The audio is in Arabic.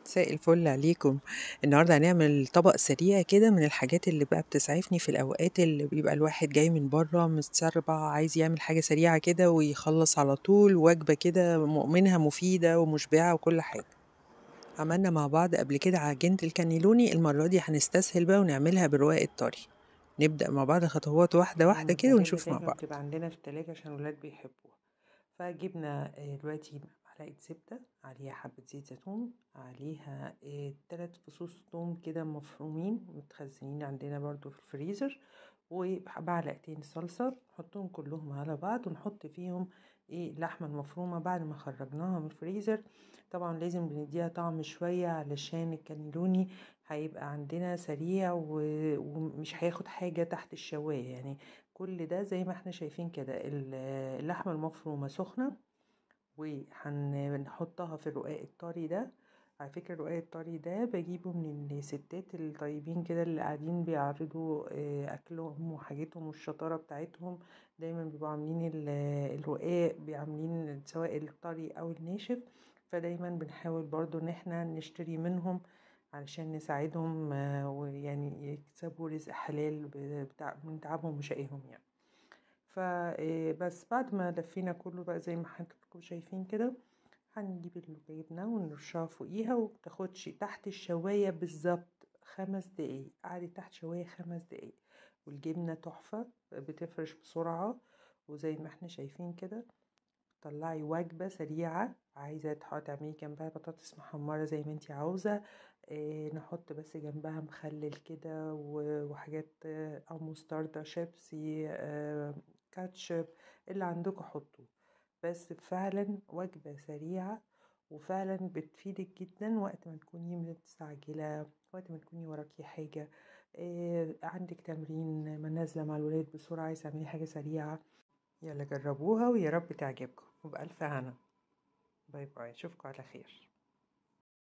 مساء الفل عليكم. النهارده هنعمل طبق سريع كده من الحاجات اللي بقى بتسعفني في الأوقات اللي بيبقى الواحد جاي من برّه متسربع، عايز يعمل حاجة سريعة كده ويخلّص على طول، وجبة كده منها مفيدة ومشبعة وكل حاجة. عملنا مع بعض قبل كده عجينة الكانيلوني، المرة دي هنستسهل بقى ونعملها بالرقاق الطري. نبدأ مع بعض خطوات واحدة واحدة كده الحاجات دي ونشوف مع دايما بعض. بتبقى عندنا في التلاجة عشان الولاد بيحبوها. فجبنا دلوقتي معلقة زبدة، عليها حبة زيت زيتون، عليها 3 فصوص توم كده مفرومين متخزنين عندنا برضو في الفريزر، ومعلقتين صلصة نحطهم كلهم على بعض ونحط فيهم اللحمة المفرومة بعد ما خرجناها من الفريزر. طبعا لازم بنديها طعم شوية علشان الكانيلوني هيبقى عندنا سريع ومش هياخد حاجة تحت الشواية يعني. كل ده زي ما احنا شايفين كده اللحمة المفرومة سخنة، وهنحطها في الرقاق الطري ده. على فكرة الرقاق الطري ده بجيبه من الستات الطيبين كده اللي قاعدين بيعرضوا أكلهم وحاجتهم والشطارة بتاعتهم. دايما بيبقوا عاملين الرقاق عاملين سواء الطري أو الناشف. فدايما بنحاول برضو ان احنا نشتري منهم علشان نساعدهم ويعني يكسبوا رزق حلال من تعبهم وشقيهم يعني. فبس بعد ما لفينا كله بقى زي ما حضراتكم شايفين كده، هنجيب الجبنة ونرشها فوقيها، ومتاخدش تحت الشواية بالظبط 5 دقايق، قعدت تحت شواية 5 دقايق والجبنة تحفة بتفرش بسرعة. وزي ما احنا شايفين كده طلعي وجبة سريعة، عايزة تعملي جنبها بطاطس محمرة زي ما انتي عاوزة. نحط بس جنبها مخلل كده وحاجات او مستردة شيبسي كاتشب اللي عندكم حطوه. بس فعلا وجبة سريعة وفعلا بتفيدك جدا وقت ما تكوني مستعجلة، وقت ما تكوني وراكي حاجة، عندك تمرين ما نازلة مع الولاد بسرعة عايزة تعملي حاجة سريعة. يلا جربوها ويا رب تعجبكم وبألف هنا. باي باي، اشوفكم على خير.